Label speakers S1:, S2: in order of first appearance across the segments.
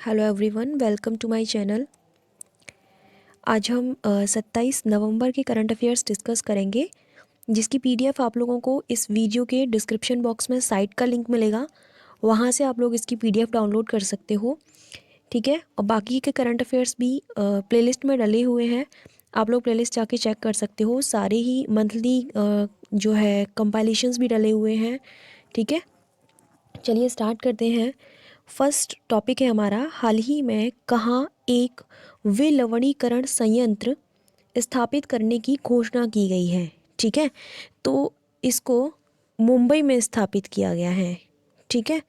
S1: Hello everyone, welcome to my channel. आज हम 27 नवंबर के करंट अफेयर्स डिस्कस करेंगे, जिसकी पीडीएफ आप लोगों को इस वीडियो के डिस्क्रिप्शन बॉक्स में साइट का लिंक मिलेगा। वहाँ से आप लोग इसकी पीडीएफ डाउनलोड कर सकते हो, ठीक है। और बाकी के करंट अफेयर्स भी प्लेलिस्ट में डले हुए हैं, आप लोग प्लेलिस्ट जाके चेक कर सकते हो। सारे ही मंथली जो है कंपाइलेशंस भी डले हुए हैं, ठीक है। चलिए स्टार्ट करते हैं। फर्स्ट टॉपिक है हमारा, हाल ही में कहाँ एक विलवणीकरण संयंत्र स्थापित करने की घोषणा की गई है, ठीक है। तो इसको मुंबई में स्थापित किया गया है, ठीक है।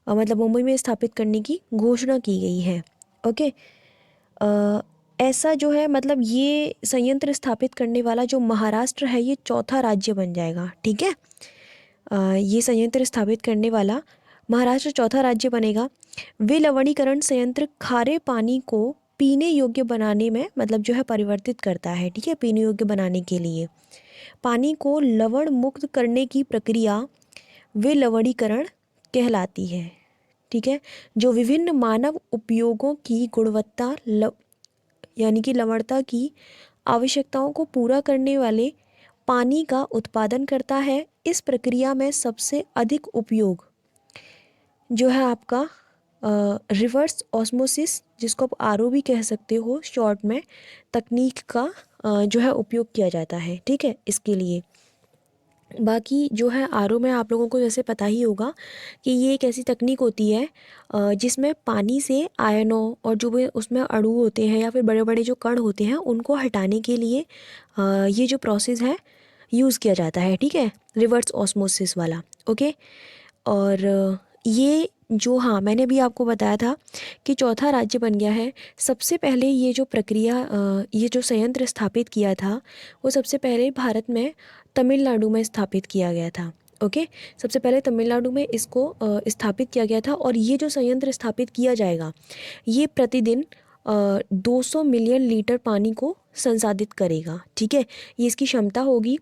S1: मतलब मुंबई में स्थापित करने की घोषणा की गई है, ओके। ऐसा जो है, मतलब ये संयंत्र स्थापित करने वाला जो महाराष्ट्र है, ये चौथा राज्य बन जाएगा, ठीक है। ये संयंत्र स्थापित करने वाला महाराष्ट्र चौथा राज्य बनेगा। विलवणीकरण संयंत्र खारे पानी को पीने योग्य बनाने में मतलब जो है परिवर्तित करता है, ठीक है। पीने योग्य बनाने के लिए पानी को लवण मुक्त करने की प्रक्रिया विलवणीकरण कहलाती है, ठीक है। जो विभिन्न मानव उपयोगों की गुणवत्ता यानी कि लवणता की आवश्यकताओं को पूरा करने वाले पानी का उत्पादन करता है। इस प्रक्रिया में सबसे अधिक उपयोग जो है आपका रिवर्स ऑस्मोसिस, जिसको आप आरओ भी कह सकते हो शॉर्ट में, तकनीक का जो है उपयोग किया जाता है, ठीक है, इसके लिए। बाकी जो है आरओ में आप लोगों को जैसे पता ही होगा कि ये एक ऐसी तकनीक होती है जिसमें पानी से आयनों और जो भी उसमें अणु होते हैं या फिर बड़े बड़े जो कण होते हैं उनको हटाने के लिए ये जो प्रोसेस है यूज़ किया जाता है, ठीक है, रिवर्स ऑस्मोसिस वाला, ओके। और ये जो, हाँ, मैंने भी आपको बताया था कि चौथा राज्य बन गया है। सबसे पहले ये जो प्रक्रिया ये जो संयंत्र स्थापित किया था वो सबसे पहले भारत में तमिलनाडु में स्थापित किया गया था, ओके। सबसे पहले तमिलनाडु में इसको स्थापित किया गया था। और ये जो संयंत्र स्थापित किया जाएगा ये प्रतिदिन 200 मिलियन लीटर पानी को संसाधित करेगा, ठीक है, ये इसकी क्षमता होगी।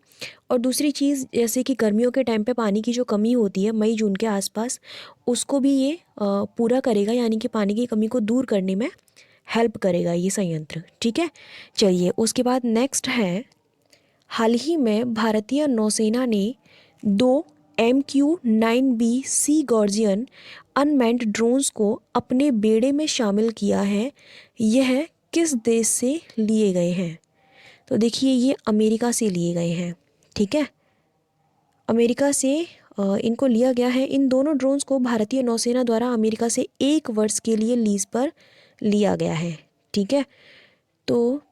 S1: और दूसरी चीज़, जैसे कि गर्मियों के टाइम पे पानी की जो कमी होती है मई जून के आसपास, उसको भी ये पूरा करेगा, यानी कि पानी की कमी को दूर करने में हेल्प करेगा ये संयंत्र, ठीक है। चलिए उसके बाद नेक्स्ट है, हाल ही में भारतीय नौसेना ने 2 MQ-9B सी गॉर्जियन अनमैन्ड ड्रोन्स को अपने बेड़े में शामिल किया है। यह किस देश से लिए गए हैं? तो देखिए ये अमेरिका से लिए गए हैं, ठीक है। अमेरिका से इनको लिया गया है। इन दोनों ड्रोन्स को भारतीय नौसेना द्वारा अमेरिका से 1 वर्ष के लिए लीज पर लिया गया है, ठीक है। तो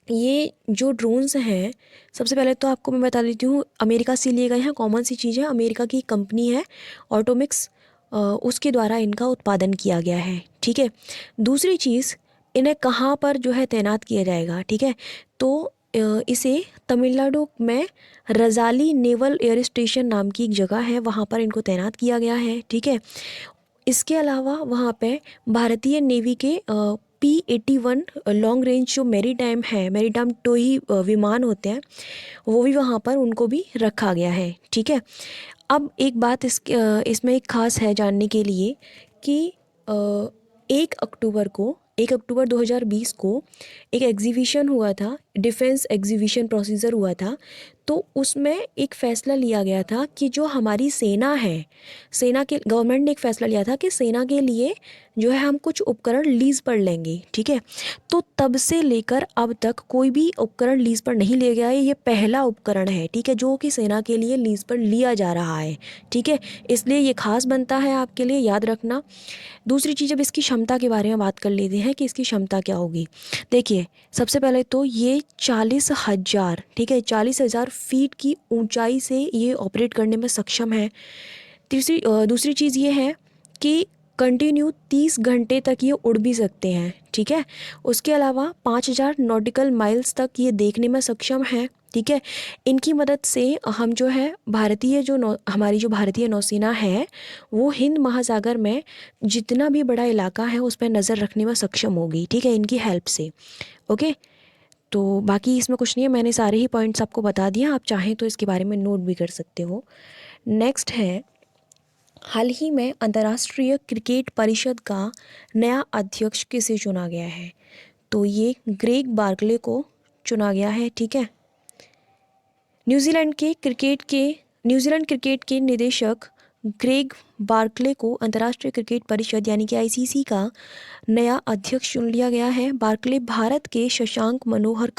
S1: ये जो ड्रोन्स हैं, सबसे पहले तो आपको मैं बता देती हूँ अमेरिका से लिए गए हैं। कॉमन सी चीज़ है, अमेरिका की कंपनी है ऑटोमिक्स, उसके द्वारा इनका उत्पादन किया गया है, ठीक है। दूसरी चीज़, इन्हें कहाँ पर जो है तैनात किया जाएगा, ठीक है। तो इसे तमिलनाडु में रजाली नेवल एयर स्टेशन नाम की एक जगह है, वहाँ पर इनको तैनात किया गया है, ठीक है। इसके अलावा वहाँ पे भारतीय नेवी के P-81 लॉन्ग रेंज जो मेरीटाइम है, मेरीटाइम टोही विमान होते हैं, वो भी वहाँ पर उनको भी रखा गया है, ठीक है। अब एक बात इसमें एक ख़ास है जानने के लिए कि 1 अक्टूबर 2020 को एक एग्जीबिशन हुआ था, डिफेंस एग्जीबिशन प्रोसीजर हुआ था। तो उसमें एक फ़ैसला लिया गया था कि जो हमारी सेना है, सेना के गवर्नमेंट ने एक फ़ैसला लिया था कि सेना के लिए जो है हम कुछ उपकरण लीज़ पर लेंगे, ठीक है। तो तब से लेकर अब तक कोई भी उपकरण लीज़ पर नहीं लिया गया है, ये पहला उपकरण है, ठीक है, जो कि सेना के लिए लीज़ पर लिया जा रहा है, ठीक है। इसलिए ये खास बनता है आपके लिए, याद रखना। दूसरी चीज़, अब इसकी क्षमता के बारे में बात कर लेते हैं कि इसकी क्षमता क्या होगी। देखिए सबसे पहले तो ये 40,000, ठीक है, 40,000 फीट की ऊंचाई से ये ऑपरेट करने में सक्षम है। दूसरी चीज़ ये है कि कंटिन्यू 30 घंटे तक ये उड़ भी सकते हैं, ठीक है। उसके अलावा 5,000 नॉटिकल माइल्स तक ये देखने में सक्षम है, ठीक है। इनकी मदद से हम जो है हमारी जो भारतीय नौसेना है वो हिंद महासागर में जितना भी बड़ा इलाका है उस पर नज़र रखने में सक्षम होगी, ठीक है, इनकी हेल्प से, ओके। तो बाकी इसमें कुछ नहीं है, मैंने सारे ही पॉइंट्स आपको बता दिए, आप चाहें तो इसके बारे में नोट भी कर सकते हो। नेक्स्ट है, हाल ही में अंतर्राष्ट्रीय क्रिकेट परिषद का नया अध्यक्ष किसे चुना गया है? तो ये ग्रेग बार्कले को चुना गया है। ठीक है। न्यूजीलैंड क्रिकेट के निदेशक ग्रेग बार्कले को अंतर्राष्ट्रीय क्रिकेट परिषद यानी कि आईसीसी का नया अध्यक्ष चुन लिया गया है। बार्कले भारत के शशांक मनोहर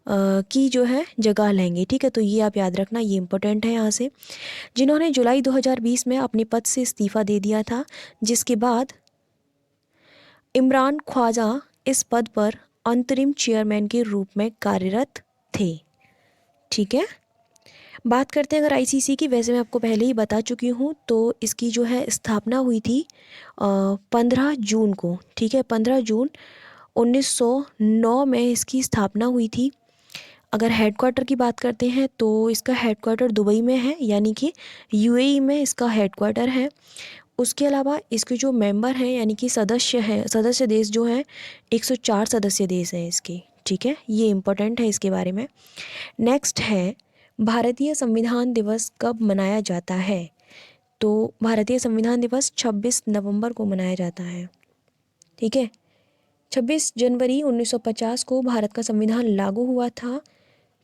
S1: की जो है जगह लेंगे। ठीक है, तो ये आप याद रखना, ये इम्पोर्टेंट है यहाँ से, जिन्होंने जुलाई 2020 में अपने पद से इस्तीफा दे दिया था, जिसके बाद इमरान ख्वाजा इस पद पर अंतरिम चेयरमैन के रूप में कार्यरत थे। ठीक है, बात करते हैं अगर आईसीसी की। वैसे मैं आपको पहले ही बता चुकी हूँ, तो इसकी जो है स्थापना हुई थी 15 जून को। ठीक है, 15 जून 1909 में इसकी स्थापना हुई थी। अगर हेडक्वार्टर की बात करते हैं तो इसका हेडक्वार्टर दुबई में है, यानी कि यूएई में इसका हेडक्वार्टर है। उसके अलावा इसके जो मेंबर हैं यानी कि सदस्य देश जो हैं 104 सदस्य देश हैं इसके। ठीक है, ये इम्पोर्टेंट है इसके बारे में। नेक्स्ट है, भारतीय संविधान दिवस कब मनाया जाता है? तो भारतीय संविधान दिवस 26 नवंबर को मनाया जाता है। ठीक है, 26 जनवरी 1950 को भारत का संविधान लागू हुआ था।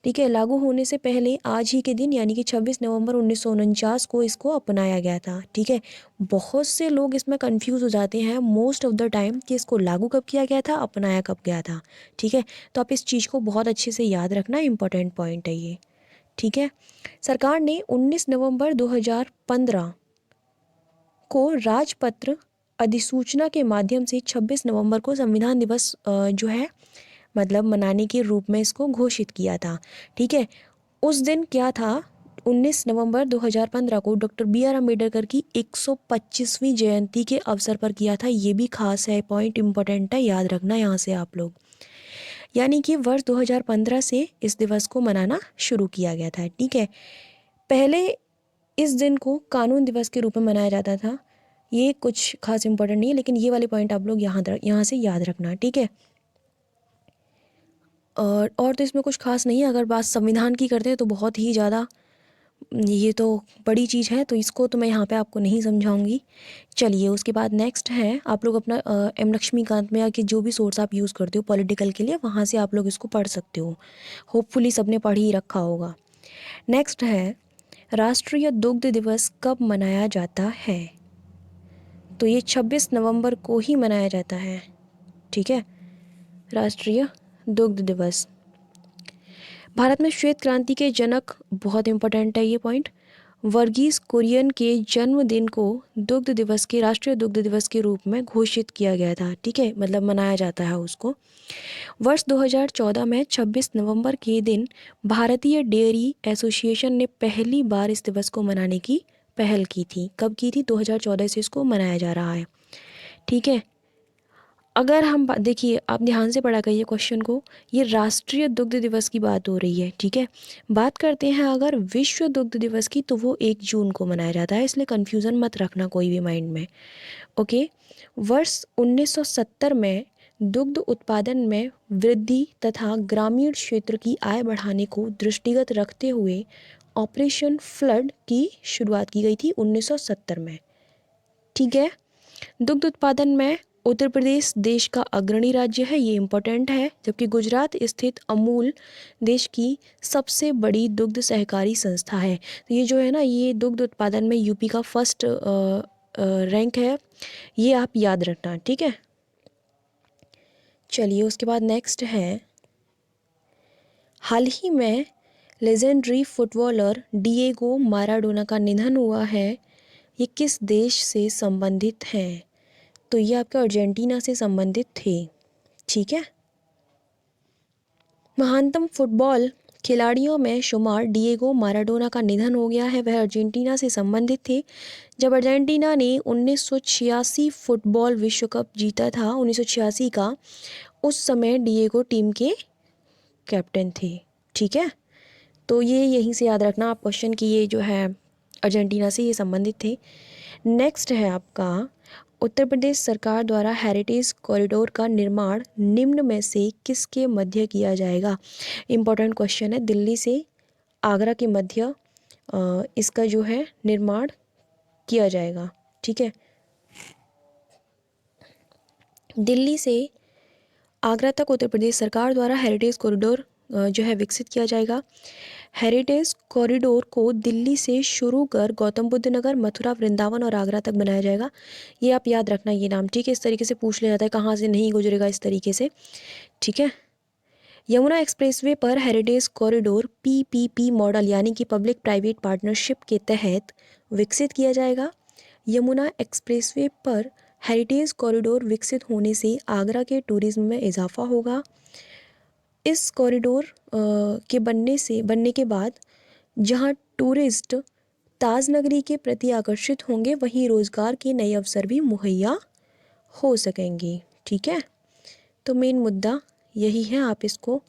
S1: ठीक है, लागू होने से पहले आज ही के दिन यानी कि 26 नवंबर 1949 को इसको अपनाया गया था। ठीक है, बहुत से लोग इसमें कंफ्यूज हो जाते हैं मोस्ट ऑफ द टाइम कि इसको लागू कब किया गया था, अपनाया कब गया था। ठीक है, तो आप इस चीज़ को बहुत अच्छे से याद रखना, इम्पोर्टेंट पॉइंट है ये। ठीक है, सरकार ने 19 नवंबर 2015 को राजपत्र अधिसूचना के माध्यम से 26 नवंबर को संविधान दिवस जो है मतलब मनाने के रूप में इसको घोषित किया था। ठीक है, उस दिन क्या था, 19 नवंबर 2015 को डॉक्टर बी.आर. अम्बेडकर की 125वीं जयंती के अवसर पर किया था। ये भी खास है, पॉइंट इम्पोर्टेंट है, याद रखना यहाँ से आप लोग। यानी कि वर्ष 2015 से इस दिवस को मनाना शुरू किया गया था। ठीक है, पहले इस दिन को कानून दिवस के रूप में मनाया जाता था। ये कुछ खास इम्पोर्टेंट नहीं है, लेकिन ये वाले पॉइंट आप लोग यहाँ से याद रखना। ठीक है, और तो इसमें कुछ खास नहीं है। अगर बात संविधान की करते हैं तो बहुत ही ज़्यादा ये तो बड़ी चीज़ है, तो इसको तो मैं यहाँ पे आपको नहीं समझाऊंगी। चलिए, उसके बाद नेक्स्ट है, आप लोग अपना एम लक्ष्मीकांत में या कि जो भी सोर्स आप यूज़ करते हो पॉलिटिकल के लिए, वहाँ से आप लोग इसको पढ़ सकते हो। होपफुली सबने पढ़ ही रखा होगा। नेक्स्ट है, राष्ट्रीय दुग्ध दिवस कब मनाया जाता है? तो ये 26 नवंबर को ही मनाया जाता है। ठीक है, राष्ट्रीय दुग्ध दिवस। भारत में श्वेत क्रांति के जनक, बहुत इंपॉर्टेंट है ये पॉइंट, वर्गीस कुरियन के जन्मदिन को दुग्ध दिवस के राष्ट्रीय दुग्ध दिवस के रूप में घोषित किया गया था। ठीक है, मतलब मनाया जाता है उसको। वर्ष 2014 में 26 नवंबर के दिन भारतीय डेयरी एसोसिएशन ने पहली बार इस दिवस को मनाने की पहल की थी। कब की थी? 2014 से इसको मनाया जा रहा है। ठीक है, अगर हम देखिए, आप ध्यान से पढ़ा करिए क्वेश्चन को, ये राष्ट्रीय दुग्ध दिवस की बात हो रही है। ठीक है, बात करते हैं अगर विश्व दुग्ध दिवस की, तो वो 1 जून को मनाया जाता है, इसलिए कन्फ्यूज़न मत रखना कोई भी माइंड में। ओके, वर्ष 1970 में दुग्ध उत्पादन में वृद्धि तथा ग्रामीण क्षेत्र की आय बढ़ाने को दृष्टिगत रखते हुए ऑपरेशन फ्लड की शुरुआत की गई थी 1970 में। ठीक है, दुग्ध उत्पादन में उत्तर प्रदेश देश का अग्रणी राज्य है, ये इम्पोर्टेंट है, जबकि गुजरात स्थित अमूल देश की सबसे बड़ी दुग्ध सहकारी संस्था है। तो ये जो है ना, ये दुग्ध उत्पादन में यूपी का फर्स्ट रैंक है, ये आप याद रखना। ठीक है, चलिए उसके बाद नेक्स्ट है, हाल ही में लेजेंडरी फुटबॉलर डिएगो माराडोना का निधन हुआ है। ये किस देश से संबंधित हैं? तो ये आपके अर्जेंटीना से संबंधित थे। ठीक है, महानतम फुटबॉल खिलाड़ियों में शुमार डिएगो माराडोना का निधन हो गया है। वह अर्जेंटीना से संबंधित थे। जब अर्जेंटीना ने 1986 फुटबॉल विश्व कप जीता था, 1986 का, उस समय डिएगो टीम के कैप्टन थे। ठीक है, तो ये यहीं से याद रखना आप क्वेश्चन की, ये जो है अर्जेंटीना से ये संबंधित थे। नेक्स्ट है आपका, उत्तर प्रदेश सरकार द्वारा हेरिटेज कॉरिडोर का निर्माण निम्न में से किसके मध्य किया जाएगा? इम्पोर्टेंट क्वेश्चन है। दिल्ली से आगरा के मध्य इसका जो है निर्माण किया जाएगा। ठीक है, दिल्ली से आगरा तक उत्तर प्रदेश सरकार द्वारा हेरिटेज कॉरिडोर जो है विकसित किया जाएगा। हेरिटेज कॉरिडोर को दिल्ली से शुरू कर गौतम बुद्ध नगर, मथुरा, वृंदावन और आगरा तक बनाया जाएगा। ये आप याद रखना ये नाम। ठीक है, इस तरीके से पूछ लिया जाता है कहाँ से नहीं गुजरेगा, इस तरीके से। ठीक है, यमुना एक्सप्रेसवे पर हेरिटेज कॉरिडोर पीपीपी मॉडल यानी कि पब्लिक प्राइवेट पार्टनरशिप के तहत विकसित किया जाएगा। यमुना एक्सप्रेसवे पर हेरिटेज कॉरिडोर विकसित होने से आगरा के टूरिज्म में इजाफा होगा। इस कॉरिडोर के बनने के बाद जहां टूरिस्ट ताज नगरी के प्रति आकर्षित होंगे, वहीं रोजगार के नए अवसर भी मुहैया हो सकेंगे। ठीक है, तो मेन मुद्दा यही है, आप इसको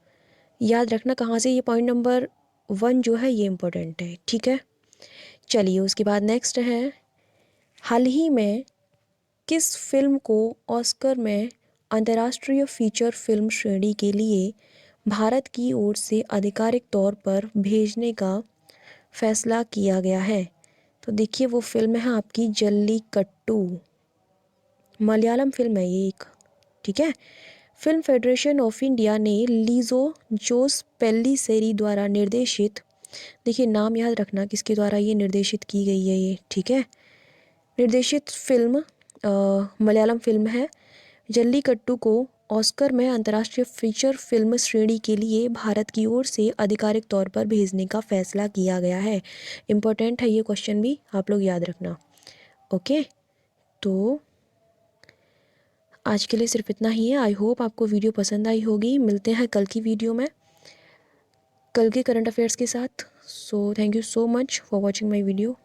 S1: याद रखना कहाँ से। ये पॉइंट नंबर 1 जो है ये इम्पोर्टेंट है। ठीक है, चलिए उसके बाद नेक्स्ट है, हाल ही में किस फिल्म को ऑस्कर में अंतर्राष्ट्रीय फीचर फिल्म श्रेणी के लिए भारत की ओर से आधिकारिक तौर पर भेजने का फैसला किया गया है? तो देखिए वो फिल्म है आपकी जल्लीकट्टू, मलयालम फिल्म है ये एक। ठीक है, फिल्म फेडरेशन ऑफ इंडिया ने लिजो जोस पेल्लिसेरी द्वारा निर्देशित, देखिए नाम याद रखना किसके द्वारा ये निर्देशित की गई है ये। ठीक है, निर्देशित फिल्म मलयालम फिल्म है। जल्लीकट्टू को ऑस्कर में अंतर्राष्ट्रीय फीचर फिल्म श्रेणी के लिए भारत की ओर से आधिकारिक तौर पर भेजने का फैसला किया गया है। इम्पोर्टेंट है ये क्वेश्चन भी, आप लोग याद रखना। ओके, तो आज के लिए सिर्फ इतना ही है। आई होप आपको वीडियो पसंद आई होगी। मिलते हैं कल की वीडियो में, कल के करंट अफेयर्स के साथ। So thank you so much for watching my video.